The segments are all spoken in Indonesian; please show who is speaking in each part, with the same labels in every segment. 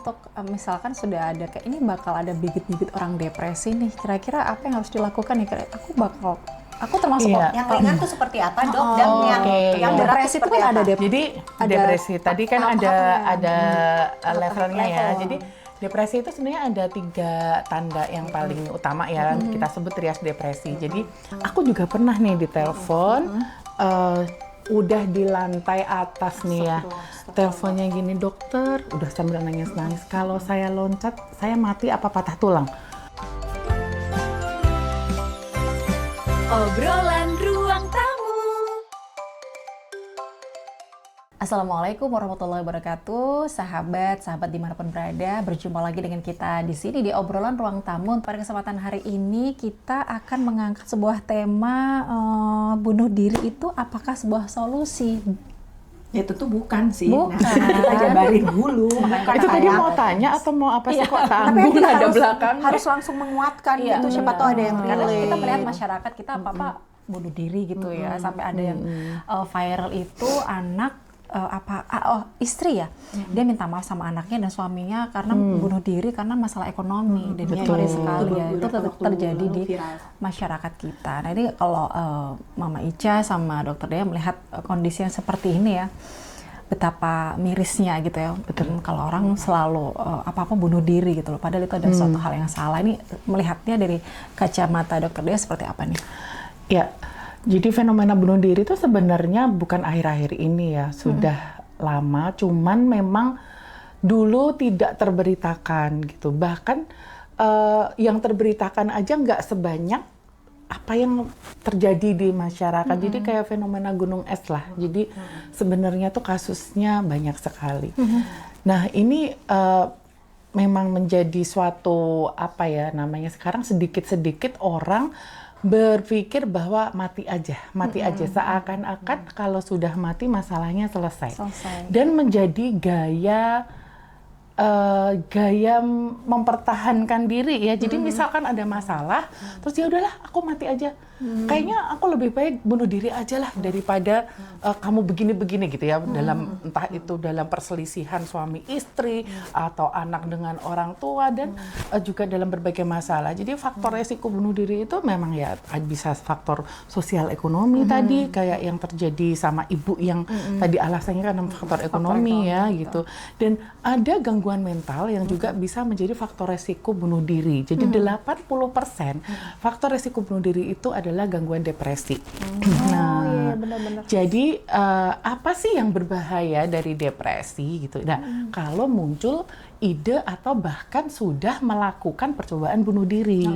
Speaker 1: untuk misalkan sudah ada kayak ini bakal ada bibit-bibit orang depresi nih, kira-kira apa yang harus dilakukan nih? Aku termasuk
Speaker 2: Yang ringan tuh seperti apa, Dok? Dan yang berat
Speaker 1: depresi
Speaker 2: itu
Speaker 1: itu kan ada
Speaker 3: Jadi depresi tadi kan ada levelnya ya.
Speaker 1: level.
Speaker 3: Jadi depresi itu sebenarnya ada 3 tanda yang paling utama ya. Kita sebut trias depresi. Jadi aku juga pernah nih ditelepon, udah di lantai atas nih ya. Teleponnya gini, dokter, udah sambil nangis-nangis. Kalau saya loncat, saya mati apa patah tulang?
Speaker 4: Obrolan Ruang Tamu.
Speaker 1: Assalamualaikum warahmatullahi wabarakatuh, sahabat dimanapun berada, berjumpa lagi dengan kita di sini di obrolan ruang tamu. Pada kesempatan hari ini kita akan mengangkat sebuah tema bunuh diri itu apakah sebuah solusi?
Speaker 2: Ya tentu bukan sih.
Speaker 1: Bukan.
Speaker 2: Nah, kita jabarin dulu.
Speaker 3: Itu tadi mau tanya atau mau apa sih kok
Speaker 2: Tapi
Speaker 3: tanggung
Speaker 2: kita
Speaker 3: ada belakang?
Speaker 2: harus langsung menguatkan gitu. Siapa tahu ada yang
Speaker 1: Karena
Speaker 2: relate.
Speaker 1: kita melihat masyarakat kita apa bunuh diri gitu ya, sampai ada yang viral itu anak istri ya, dia minta maaf sama anaknya dan suaminya karena bunuh diri karena masalah ekonomi, dan dia ngeri sekali ya, itu terjadi di masyarakat kita. Nah ini kalau Mama Ica sama Dokter Dea melihat kondisi yang seperti ini ya, betapa mirisnya gitu ya, kalau orang selalu apa-apa bunuh diri gitu loh, padahal itu ada suatu hal yang salah. Ini melihatnya dari kacamata Dokter Dea seperti apa nih?
Speaker 3: Ya, jadi fenomena bunuh diri itu sebenarnya bukan akhir-akhir ini ya, sudah lama, cuman memang dulu tidak terberitakan gitu. Bahkan yang terberitakan aja nggak sebanyak apa yang terjadi di masyarakat. Jadi kayak fenomena gunung es lah. Jadi sebenarnya tuh kasusnya banyak sekali. Nah ini memang menjadi suatu apa ya namanya sekarang, sedikit-sedikit orang berpikir bahwa mati aja, seakan-akan kalau sudah mati masalahnya selesai. Dan menjadi gaya mempertahankan diri ya. Jadi misalkan ada masalah, terus ya udahlah aku mati aja. Kayaknya aku lebih baik bunuh diri aja lah daripada kamu begini-begini gitu ya. Dalam entah itu dalam perselisihan suami istri atau anak dengan orang tua dan juga dalam berbagai masalah. Jadi faktor resiko bunuh diri itu memang ya bisa faktor sosial ekonomi tadi kayak yang terjadi sama ibu yang tadi alasannya kan faktor ekonomi ya gitu. Dan ada gangguan mental yang juga bisa menjadi faktor resiko bunuh diri. Jadi 80% faktor resiko bunuh diri itu adalah gangguan depresi.
Speaker 1: Iya, benar-benar.
Speaker 3: Jadi apa sih yang berbahaya dari depresi gitu? Nah, kalau muncul ide atau bahkan sudah melakukan percobaan bunuh diri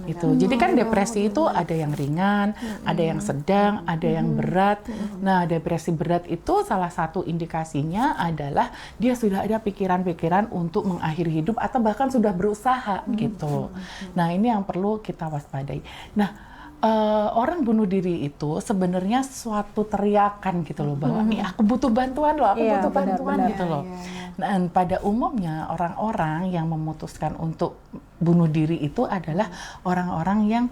Speaker 3: gitu. Jadi kan depresi itu ada yang ringan, ada yang sedang, ada yang berat. Nah, depresi berat itu salah satu indikasinya adalah dia sudah ada pikiran-pikiran untuk mengakhiri hidup atau bahkan sudah berusaha gitu. Nah, ini yang perlu kita waspadai. Nah, orang bunuh diri itu sebenarnya suatu teriakan gitu loh, bahwa nih aku butuh bantuan loh, aku butuh bantuan gitu loh. Dan pada umumnya orang-orang yang memutuskan untuk bunuh diri itu adalah orang-orang yang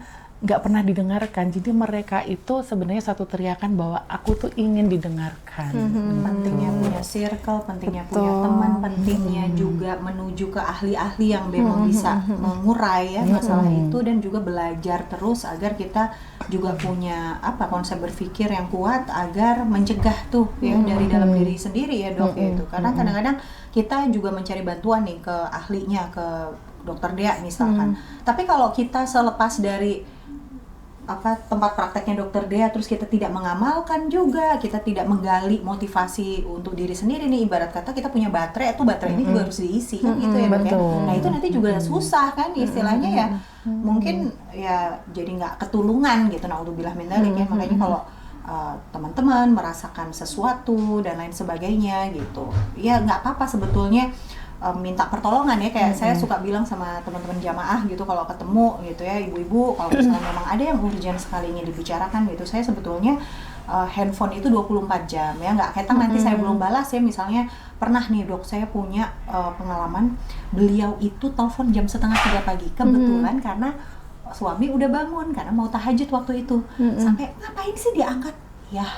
Speaker 3: nggak pernah didengarkan. Jadi mereka itu sebenarnya satu teriakan bahwa aku tuh ingin didengarkan.
Speaker 2: Pentingnya punya circle, pentingnya punya teman, pentingnya juga menuju ke ahli-ahli yang memang bisa mengurai ya masalah itu, dan juga belajar terus agar kita juga punya konsep berpikir yang kuat agar mencegah tuh ya dari dalam diri sendiri ya Dok ya itu. Karena kadang-kadang kita juga mencari bantuan nih ke ahlinya, ke Dokter Dea misalkan. Tapi kalau kita selepas dari tempat prakteknya Dokter Dea terus kita tidak mengamalkan juga, kita tidak menggali motivasi untuk diri sendiri nih, ibarat kata kita punya baterai, itu baterai ini juga harus diisi kan gitu ya Dok ya. Nah itu nanti juga susah kan istilahnya ya, mungkin ya jadi nggak ketulungan gitu, naudzubillah min dzalik ya. Makanya kalau teman-teman merasakan sesuatu dan lain sebagainya gitu, ya nggak apa-apa sebetulnya minta pertolongan ya, kayak saya suka bilang sama teman-teman jamaah gitu kalau ketemu gitu ya, ibu-ibu kalau misalnya memang ada yang urgent sekali ingin dibicarakan gitu, saya sebetulnya handphone itu 24 jam ya, nggak ketang nanti saya belum balas ya. Misalnya pernah nih Dok, saya punya pengalaman beliau itu telepon jam 2:30 pagi kebetulan karena suami udah bangun karena mau tahajud waktu itu, sampai ngapain sih diangkat ya,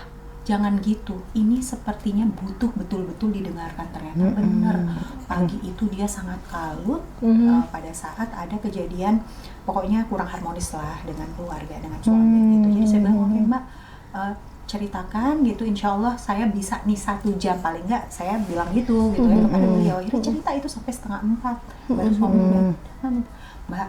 Speaker 2: jangan gitu. Ini sepertinya butuh betul-betul didengarkan. Ternyata benar. Pagi itu dia sangat kalut pada saat ada kejadian, pokoknya kurang harmonis lah dengan keluarga, dengan suami gitu. Jadi saya bilang, oke Mbak, ceritakan gitu, insya Allah saya bisa nih 1 jam paling nggak, saya bilang gitu ya kepada beliau. Akhirnya cerita itu sampai 3:30 baru suami bilang, Mbak,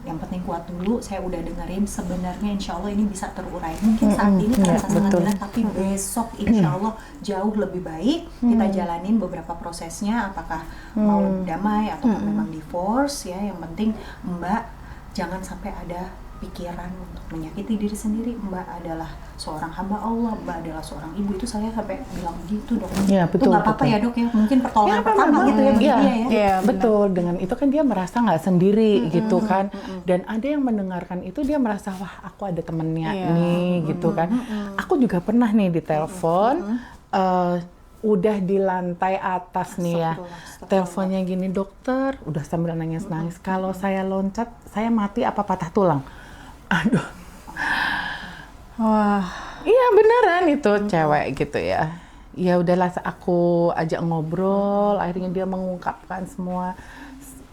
Speaker 2: yang penting kuat dulu, saya udah dengerin, sebenarnya insya Allah ini bisa terurai. Mungkin saat ini terasa sangat berat, tapi besok insya Allah jauh lebih baik. Kita jalanin beberapa prosesnya, apakah mau damai atau memang divorce ya. Yang penting Mbak jangan sampai ada pikiran untuk menyakiti diri sendiri. Mbak adalah seorang hamba Allah, Mbak adalah seorang ibu. Itu saya sampai bilang gitu, Dok.
Speaker 3: Ya, betul,
Speaker 2: itu nggak apa-apa ya, Dok ya, mungkin pertolongan pertama gitu ya bagi dia ya.
Speaker 3: Iya, betul. Dengan itu kan dia merasa nggak sendiri gitu kan. Dan ada yang mendengarkan itu, dia merasa wah aku ada temennya nih gitu kan. Aku juga pernah nih ditelepon, udah di lantai atas nih ya. Teleponnya gini, dokter, udah sambil nangis-nangis. Kalau saya loncat, saya mati apa patah tulang? Aduh.
Speaker 1: Wah.
Speaker 3: Iya beneran itu cewek gitu ya. Ya udahlah, aku ajak ngobrol, akhirnya dia mengungkapkan semua.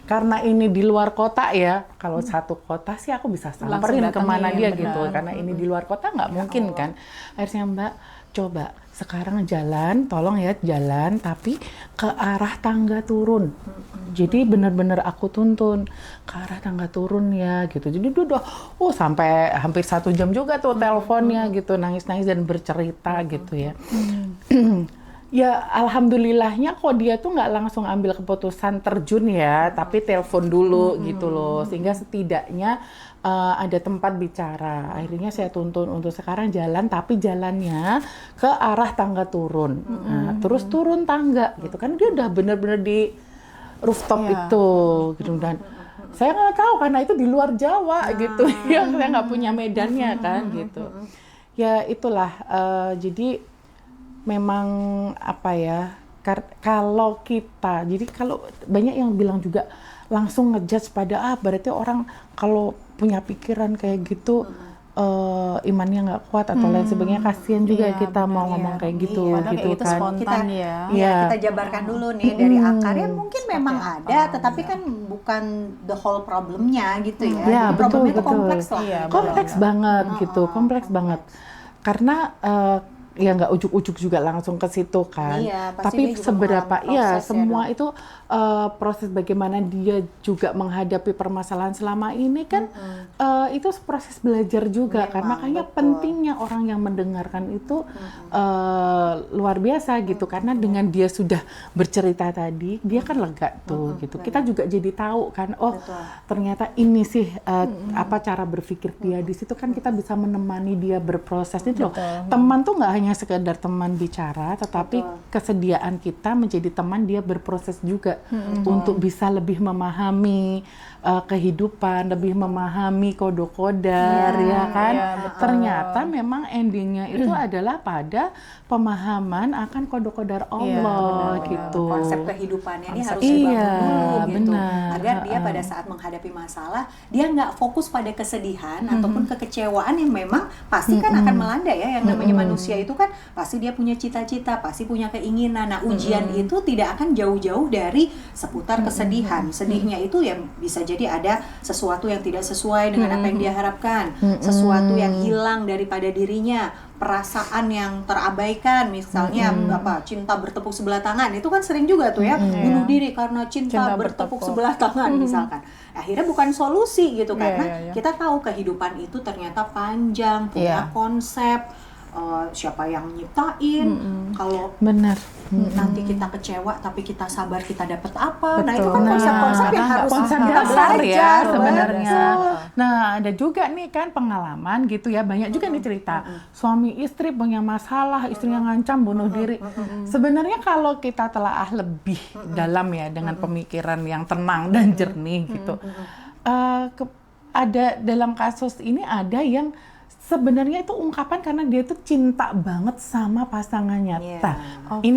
Speaker 3: Karena ini di luar kota ya, kalau satu kota sih aku bisa samperin kemana dia gitu. Karena ini di luar kota nggak mungkin kan. Akhirnya Mbak, coba sekarang jalan, tolong ya jalan, tapi ke arah tangga turun. Jadi benar-benar aku tuntun ke arah tangga turun ya gitu. Jadi dia udah sampai hampir 1 jam juga tuh teleponnya gitu, nangis-nangis dan bercerita gitu ya. Ya alhamdulillahnya kok dia tuh nggak langsung ambil keputusan terjun ya, tapi telepon dulu gitu loh, sehingga setidaknya ada tempat bicara. Akhirnya saya tuntun untuk sekarang jalan, tapi jalannya ke arah tangga turun. Nah, terus turun tangga gitu kan, dia udah bener-bener di rooftop itu gitu. Dan saya nggak tahu karena itu di luar Jawa gitu, yang saya nggak punya medannya kan gitu. Ya itulah, jadi memang apa ya, kalau kita, jadi kalau banyak yang bilang juga langsung ngejudge pada berarti orang kalau punya pikiran kayak gitu imannya nggak kuat atau lain sebagainya. Kasian juga kita mau ngomong kayak gitu gitu
Speaker 1: itu
Speaker 3: kan.
Speaker 1: spontan
Speaker 2: Kita jabarkan dulu nih dari akarnya, mungkin memang ada, tetapi kan bukan the whole problemnya gitu ya.
Speaker 3: Ya
Speaker 2: Jadi
Speaker 3: betul
Speaker 2: problemnya itu
Speaker 3: betul.
Speaker 2: kompleks lah.
Speaker 3: Kompleks banget gitu, kompleks banget. Karena ya nggak ujuk-ujuk juga langsung ke situ kan.
Speaker 2: Iya, pasti
Speaker 3: tapi
Speaker 2: dia juga
Speaker 3: seberapa
Speaker 2: mengalami proses
Speaker 3: semua
Speaker 2: ya,
Speaker 3: itu proses bagaimana dia juga menghadapi permasalahan selama ini kan itu proses belajar juga.
Speaker 2: Memang,
Speaker 3: kan makanya
Speaker 2: betul.
Speaker 3: pentingnya orang yang mendengarkan itu luar biasa gitu, karena dengan dia sudah bercerita tadi dia kan lega tuh gitu. Kita juga jadi tahu kan, ternyata ini sih apa cara berpikir dia. Di situ kan kita bisa menemani dia berproses itu loh. Teman tuh nggak hanya sekedar teman bicara, tetapi kesediaan kita menjadi teman dia berproses juga untuk bisa lebih memahami kehidupan, lebih memahami kodok-kodar ya kan. Ternyata memang endingnya itu adalah pada pemahaman akan kodok-kodar Allah gitu.
Speaker 2: Konsep kehidupannya ini harus dibangun dulu gitu, agar dia pada saat menghadapi masalah dia nggak fokus pada kesedihan ataupun kekecewaan yang memang pasti kan akan melanda ya. Yang namanya manusia itu kan pasti dia punya cita-cita, pasti punya keinginan. Nah ujian itu tidak akan jauh-jauh dari seputar kesedihan. Sedihnya itu ya bisa jadi ada sesuatu yang tidak sesuai dengan apa yang dia harapkan, sesuatu yang hilang daripada dirinya, perasaan yang terabaikan, misalnya cinta bertepuk sebelah tangan, itu kan sering juga tuh ya, bunuh diri karena cinta bertepuk sebelah tangan misalkan. Akhirnya bukan solusi gitu, karena kita tahu kehidupan itu ternyata panjang, punya konsep, siapa yang nyiptain, kalau
Speaker 3: benar.
Speaker 2: Nanti kita kecewa tapi kita sabar, kita dapat apa. Nah itu kan konsep-konsep yang harus
Speaker 3: konsep
Speaker 2: kita
Speaker 3: dasar ya
Speaker 2: belajar
Speaker 3: sebenarnya. Nah ada juga nih kan pengalaman gitu ya, banyak juga nih cerita suami istri punya masalah, istrinya ngancam bunuh diri. Sebenarnya kalau kita telaah lebih dalam ya dengan pemikiran yang tenang dan jernih gitu, ada dalam kasus ini ada yang sebenarnya itu ungkapan karena dia tuh cinta banget sama pasangannya. Ini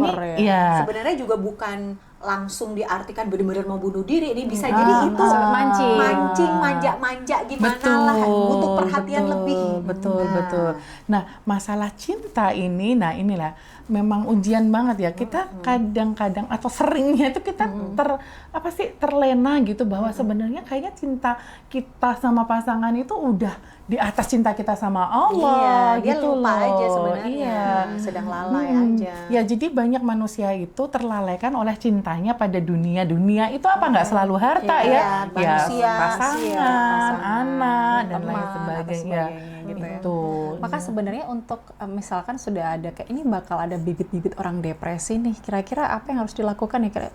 Speaker 2: sebenarnya juga bukan langsung diartikan benar-benar mau bunuh diri, ini bisa jadi itu
Speaker 1: mancing,
Speaker 2: manja gimana lah, butuh perhatian lebih.
Speaker 3: Betul. Nah, masalah cinta ini, nah inilah memang ujian banget ya. Kita kadang-kadang atau seringnya itu kita terlena gitu bahwa sebenarnya kayaknya cinta kita sama pasangan itu udah di atas cinta kita sama Allah.
Speaker 2: Dia
Speaker 3: gitu
Speaker 2: lupa
Speaker 3: loh.
Speaker 2: aja sebenarnya,
Speaker 3: Iya.
Speaker 2: sedang lalai aja.
Speaker 3: Ya, jadi banyak manusia itu terlalaikan oleh cintanya pada dunia. Dunia itu apa nggak selalu harta ya?
Speaker 2: manusia,
Speaker 3: pasangan, anak dan
Speaker 1: teman,
Speaker 3: lain
Speaker 1: apa
Speaker 3: sebagainya.
Speaker 1: gitu ya.
Speaker 3: Itu.
Speaker 1: Maka sebenarnya untuk misalkan sudah ada kayak ini bakal ada bibit-bibit orang depresi nih, kira-kira apa yang harus dilakukan nih?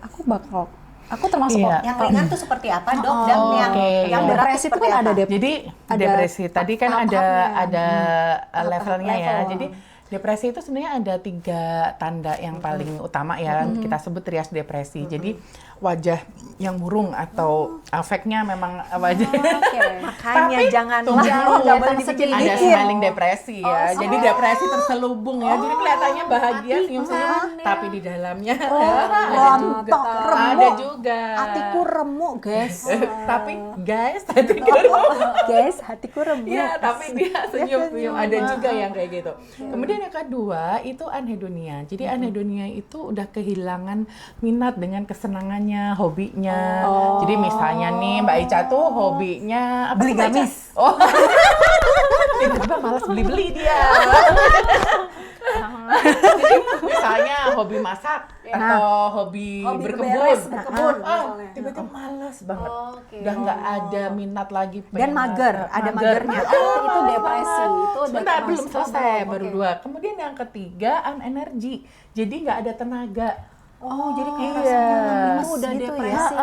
Speaker 1: Aku termasuk
Speaker 3: Iya.
Speaker 2: Yang ringan tuh seperti apa, Dok? Dan yang berat
Speaker 1: depresi itu
Speaker 2: seperti
Speaker 1: kan ada
Speaker 2: apa?
Speaker 3: Jadi
Speaker 1: ada
Speaker 3: depresi tadi kan ada levelnya ya.
Speaker 1: level.
Speaker 3: Jadi depresi itu sebenarnya ada 3 tanda yang paling utama ya. Kita sebut trias depresi. Jadi wajah yang murung atau afeknya memang wajah.
Speaker 2: Makanya jangan
Speaker 1: nggak boleh
Speaker 3: Ada smiling depresi ya. Jadi depresi terselubung ya. Jadi kelihatannya bahagia senyum-senyum tapi di dalamnya
Speaker 2: rontok, remuk.
Speaker 3: ada juga.
Speaker 2: Hatiku remuk, guys.
Speaker 3: Tapi guys, hatiku remuk.
Speaker 2: Guys, hatiku remuk.
Speaker 3: Ya, tapi dia senyum-senyum. Ada juga yang kayak gitu. Kemudian yang kedua itu anhedonia. Jadi anhedonia itu udah kehilangan minat dengan kesenangannya, hobinya. Jadi misalnya nih Mbak Ica tuh hobinya apa
Speaker 2: Beli
Speaker 3: sih, Mbak Ica?
Speaker 2: gamis.
Speaker 3: Oh. Tiba-tiba malas beli-beli dia. Jadi misalnya hobi masak atau hobi berkebun.
Speaker 2: berkebun,
Speaker 3: Tiba-tiba malas banget. Udah nggak ada minat lagi.
Speaker 2: Dan mager, ada magernya.
Speaker 1: itu depresi. Itu
Speaker 3: Sebentar, belum selesai, baru 2. Kemudian yang ketiga, unenergy. Jadi nggak ada tenaga.
Speaker 2: Jadi kayak
Speaker 3: Iya.
Speaker 1: itu udah
Speaker 2: gitu
Speaker 1: depresi.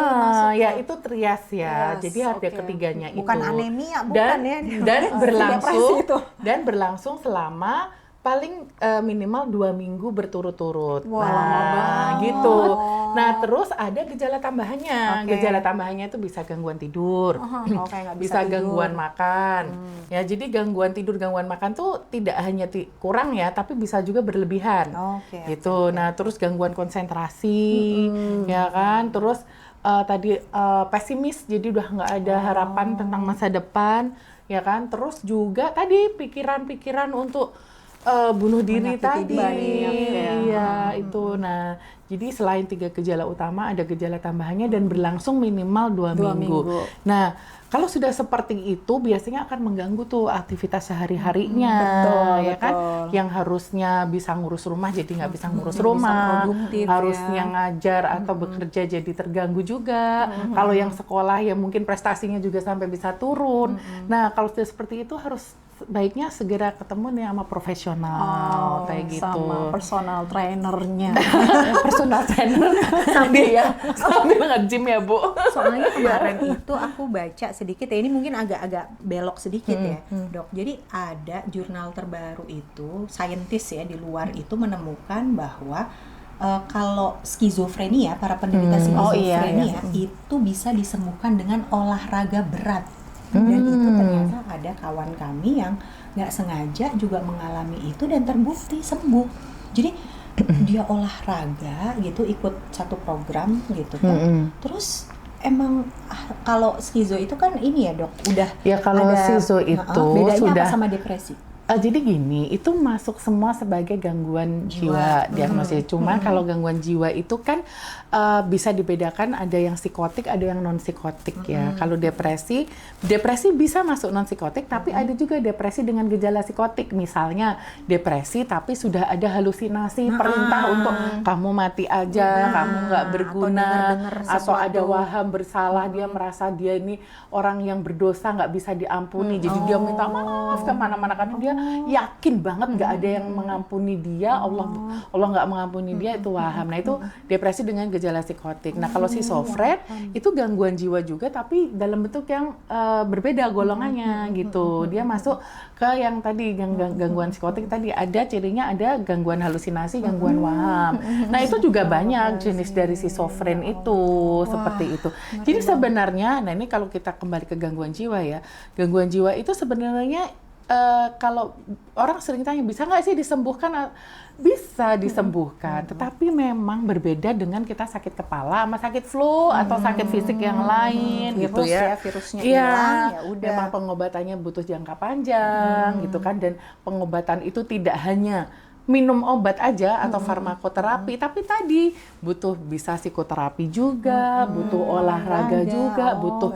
Speaker 3: Ya itu trias ya.
Speaker 1: Trias,
Speaker 3: Jadi ada ketiganya itu.
Speaker 2: bukan anemia, bukan ya.
Speaker 3: Dan berlangsung
Speaker 1: Depresi itu.
Speaker 3: dan berlangsung selama paling minimal 2 minggu berturut-turut.
Speaker 1: Wah,
Speaker 3: Nah,
Speaker 1: lama banget.
Speaker 3: gitu. Nah, terus ada gejala tambahannya. Gejala tambahannya itu bisa gangguan tidur,
Speaker 2: kayak nggak
Speaker 3: bisa gangguan makan. Ya, jadi gangguan tidur, gangguan makan tuh tidak hanya kurang ya, tapi bisa juga berlebihan. Gitu. Nah, terus gangguan konsentrasi, ya kan? Terus tadi pesimis, jadi udah nggak ada harapan tentang masa depan, ya kan? Terus juga tadi pikiran-pikiran untuk bunuh diri tadi, iya itu. Nah, jadi selain 3 gejala utama, ada gejala tambahannya dan berlangsung minimal 2 minggu. Nah, kalau sudah seperti itu, biasanya akan mengganggu tuh aktivitas sehari-harinya, ya kan? Yang harusnya bisa ngurus rumah, jadi nggak bisa ngurus rumah, harusnya ngajar atau bekerja jadi terganggu juga. Kalau yang sekolah ya mungkin prestasinya juga sampai bisa turun. Nah, kalau sudah seperti itu harus baiknya segera ketemu nih sama profesional kayak gitu.
Speaker 1: Sama personal trainernya.
Speaker 3: Personal trainer sambil nge-gym ya Bu.
Speaker 2: Soalnya kemarin itu aku baca sedikit ya, ini mungkin agak-agak belok sedikit ya, Dok. Jadi ada jurnal terbaru itu, saintis ya di luar itu menemukan bahwa kalau skizofrenia, para penderita skizofrenia itu bisa disembuhkan dengan olahraga berat. Dan itu ternyata ada kawan kami yang nggak sengaja juga mengalami itu dan terbukti sembuh. Jadi dia olahraga gitu, ikut satu program gitu kan. Terus emang kalau skizo itu kan ini ya, Dok, udah
Speaker 3: ya kalau skizo itu
Speaker 2: bedanya
Speaker 3: sudah
Speaker 2: apa sama depresi?
Speaker 3: Jadi gini, itu masuk semua sebagai gangguan jiwa diagnosis. Cuma kalau gangguan jiwa itu kan bisa dibedakan, ada yang psikotik, ada yang non psikotik ya. Kalau depresi bisa masuk non psikotik, tapi ada juga depresi dengan gejala psikotik. Misalnya depresi tapi sudah ada halusinasi, perintah untuk kamu mati aja, kamu nggak berguna, atau ada waham bersalah, dia merasa dia ini orang yang berdosa nggak bisa diampuni, jadi dia minta maaf kemana-mana karena dia yakin banget nggak ada yang mengampuni dia, Allah nggak mengampuni dia, itu waham. Nah itu depresi dengan gejala psikotik. Nah kalau schizofren itu gangguan jiwa juga tapi dalam bentuk yang berbeda golongannya gitu. Dia masuk ke yang tadi gangguan psikotik tadi, ada cirinya, ada gangguan halusinasi, gangguan waham. Nah itu juga banyak jenis dari schizofren itu seperti itu. Jadi sebenarnya, nah ini kalau kita kembali ke gangguan jiwa ya, gangguan jiwa itu sebenarnya kalau orang sering tanya bisa nggak sih disembuhkan? Bisa disembuhkan, tetapi memang berbeda dengan kita sakit kepala sama sakit flu atau sakit fisik yang lain gitu
Speaker 2: Virus
Speaker 3: ya.
Speaker 2: ya, virusnya
Speaker 3: Iya,
Speaker 2: hilang, ya udah.
Speaker 3: memang pengobatannya butuh jangka panjang gitu kan, dan pengobatan itu tidak hanya minum obat aja atau farmakoterapi, tapi tadi butuh bisa psikoterapi juga, butuh olahraga juga, butuh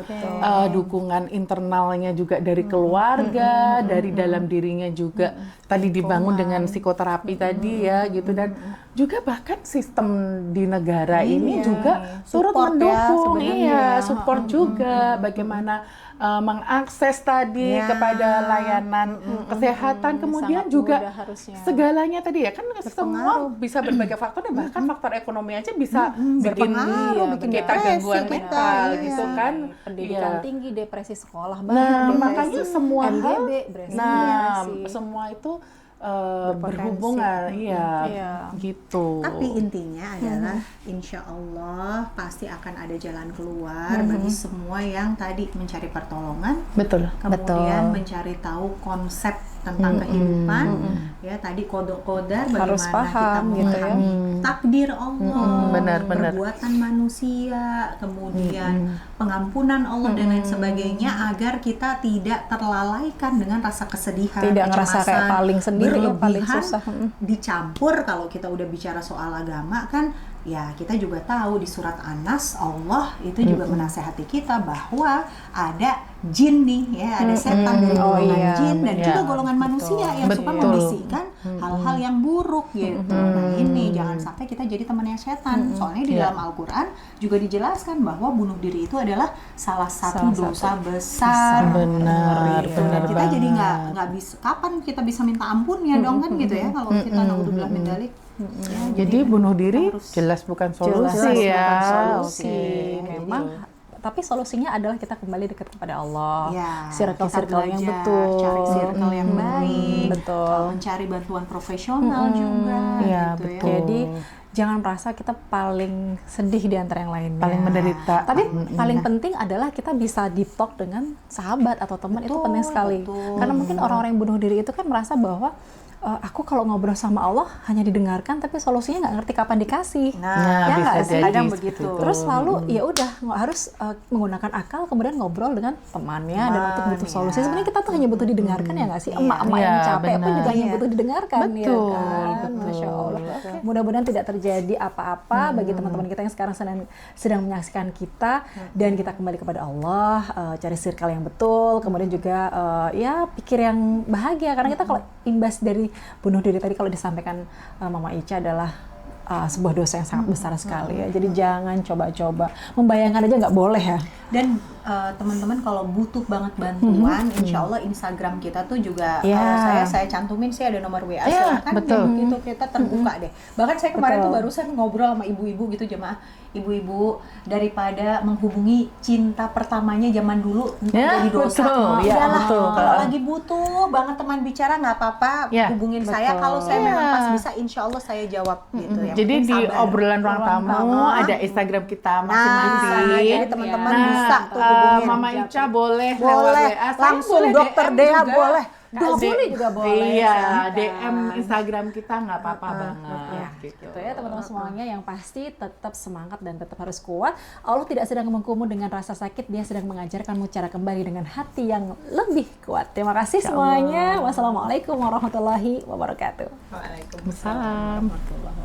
Speaker 3: dukungan internalnya juga dari keluarga, dari dalam dirinya juga tadi dibangun dengan psikoterapi tadi ya gitu, dan juga bahkan sistem di negara ini juga turut
Speaker 2: Support ya
Speaker 3: mendukung,
Speaker 2: sebenarnya.
Speaker 3: support juga bagaimana mengakses tadi kepada layanan kesehatan, kemudian
Speaker 1: sangat
Speaker 3: juga
Speaker 1: mudah harusnya.
Speaker 3: segalanya tadi ya kan semua bisa berbagai faktor, dan bahkan faktor ekonomi aja bisa bikin
Speaker 2: bikin
Speaker 3: kita
Speaker 2: depresi
Speaker 3: gangguan
Speaker 2: kita,
Speaker 3: mental
Speaker 2: iya.
Speaker 3: gitu kan.
Speaker 1: Pendidikan
Speaker 3: Iya.
Speaker 1: tinggi, depresi sekolah
Speaker 3: Nah,
Speaker 1: banget,
Speaker 3: makanya semua hal,
Speaker 1: MGB,
Speaker 3: nah
Speaker 1: depresi.
Speaker 3: semua itu
Speaker 1: Berpotensi.
Speaker 3: berhubungan,
Speaker 1: Iya.
Speaker 3: gitu.
Speaker 2: Tapi intinya adalah insya Allah pasti akan ada jalan keluar bagi semua yang tadi mencari pertolongan,
Speaker 3: Betul.
Speaker 2: kemudian mencari tahu konsep tentang kehidupan, ya tadi kodok-kodar
Speaker 1: Harus
Speaker 2: bagaimana kita
Speaker 1: paham gitu ya.
Speaker 2: memahami takdir Allah,
Speaker 3: benar.
Speaker 2: perbuatan manusia, kemudian pengampunan Allah dan lain sebagainya, agar kita tidak terlalaikan dengan rasa kesedihan,
Speaker 1: Tidak ngerasa kayak
Speaker 2: kecemasan,
Speaker 1: paling sendiri ya, paling
Speaker 2: berlebihan,
Speaker 1: susah.
Speaker 2: dicampur. Kalau kita udah bicara soal agama kan, ya kita juga tahu di surat An-Nas Allah itu juga menasehati kita bahwa ada jin nih ya, ada setan dari golongan
Speaker 1: iya,
Speaker 2: jin dan
Speaker 3: iya.
Speaker 2: juga golongan manusia yang suka
Speaker 3: Betul.
Speaker 2: membisikkan hal-hal yang buruk gitu. Nah ini jangan sampai kita jadi temannya setan. Soalnya di dalam Al-Quran juga dijelaskan bahwa bunuh diri itu adalah salah satu dosa besar.
Speaker 3: Benar,
Speaker 2: Gitu.
Speaker 3: benar
Speaker 2: Kita jadi
Speaker 3: banget.
Speaker 2: nggak bisa, kapan kita bisa minta ampun ya dong kan gitu ya, kalau kita naudzubillah min dzalik. Ya,
Speaker 3: Jadi bunuh diri
Speaker 2: harus-
Speaker 3: jelas bukan
Speaker 1: Jelas
Speaker 3: solusi ya.
Speaker 1: bukan solusi.
Speaker 3: Oke.
Speaker 1: Memang tapi solusinya adalah kita kembali dekat kepada Allah.
Speaker 2: Ya,
Speaker 1: Circle-circle
Speaker 2: kita
Speaker 1: yang
Speaker 2: belajar,
Speaker 1: betul.
Speaker 2: cari circle yang baik,
Speaker 1: Betul.
Speaker 2: mencari bantuan profesional juga,
Speaker 3: Iya,
Speaker 2: gitu
Speaker 3: betul.
Speaker 2: ya.
Speaker 1: Jadi jangan merasa kita paling sedih di antara yang lainnya.
Speaker 3: Paling menderita.
Speaker 1: Tapi paling penting adalah kita bisa deep talk dengan sahabat atau teman, itu
Speaker 2: Betul,
Speaker 1: penting sekali.
Speaker 2: betul.
Speaker 1: Karena mungkin orang-orang yang bunuh diri itu kan merasa bahwa aku kalau ngobrol sama Allah hanya didengarkan, tapi solusinya nggak ngerti kapan dikasih.
Speaker 2: Nah,
Speaker 1: ya
Speaker 3: bisa
Speaker 1: nggak sih?
Speaker 3: jadi
Speaker 2: kadang
Speaker 3: seperti
Speaker 2: begitu.
Speaker 3: itu.
Speaker 1: Terus lalu ya udah nggak harus menggunakan akal, kemudian ngobrol dengan temannya dan untuk butuh solusi. Sebenarnya kita tuh hanya butuh didengarkan ya nggak sih? Emak-emak yang
Speaker 3: Iya,
Speaker 1: capek pun
Speaker 3: benar.
Speaker 1: juga hanya
Speaker 2: Iya.
Speaker 1: butuh didengarkan ya
Speaker 3: Betul,
Speaker 1: kan.
Speaker 3: betul.
Speaker 1: Masya Allah. Mudah-mudahan tidak terjadi apa-apa bagi teman-teman kita yang sekarang sedang menyaksikan kita, dan kita kembali kepada Allah, cari circle yang betul, kemudian juga ya pikir yang bahagia, karena kita kalau imbas dari bunuh diri tadi kalau disampaikan Mama Ica adalah sebuah dosa yang sangat besar sekali ya. Jadi jangan coba-coba membayangkan aja nggak boleh ya.
Speaker 2: Dan teman-teman kalau butuh banget bantuan, insya Allah Instagram kita tuh juga
Speaker 1: Ya.
Speaker 2: saya cantumin sih, ada nomor WA,
Speaker 3: Ya,
Speaker 2: silakan
Speaker 3: betul.
Speaker 2: deh, gitu kita terbuka deh. Bahkan saya kemarin
Speaker 1: Betul.
Speaker 2: tuh barusan ngobrol sama ibu-ibu gitu, jemaah ibu-ibu, daripada menghubungi cinta pertamanya zaman dulu
Speaker 3: Ya,
Speaker 2: jadi dosa.
Speaker 3: betul. Ya,
Speaker 2: Udahlah,
Speaker 3: betul.
Speaker 2: kalau lagi butuh banget teman bicara nggak apa-apa,
Speaker 3: Ya,
Speaker 2: hubungin saya.
Speaker 1: betul.
Speaker 2: Kalau saya memang
Speaker 3: Ya.
Speaker 2: pas bisa, insya Allah saya jawab gitu ya.
Speaker 3: Jadi
Speaker 2: Penting
Speaker 3: di
Speaker 2: sabar.
Speaker 3: obrolan ruang tamu ada Instagram kita masing-masing.
Speaker 2: Nah, jadi teman-teman
Speaker 3: Nah,
Speaker 2: bisa tuh hubungin.
Speaker 3: Mama Ica boleh lewat
Speaker 2: Boleh,
Speaker 3: WA. Saya
Speaker 2: langsung
Speaker 3: boleh
Speaker 2: Dokter
Speaker 3: DM
Speaker 2: Dea
Speaker 3: juga.
Speaker 2: boleh.
Speaker 1: Dokter juga boleh,
Speaker 3: Iya,
Speaker 1: silahkan.
Speaker 3: DM Instagram kita nggak apa-apa banget.
Speaker 1: Ya, gitu ya teman-teman semuanya, yang pasti tetap semangat dan tetap harus kuat. Allah tidak sedang memukulmu dengan rasa sakit, Dia sedang mengajarkanmu cara kembali dengan hati yang lebih kuat. Terima kasih semuanya. Wassalamualaikum warahmatullahi wabarakatuh.
Speaker 2: Waalaikumsalam.
Speaker 3: Salam.
Speaker 2: warahmatullahi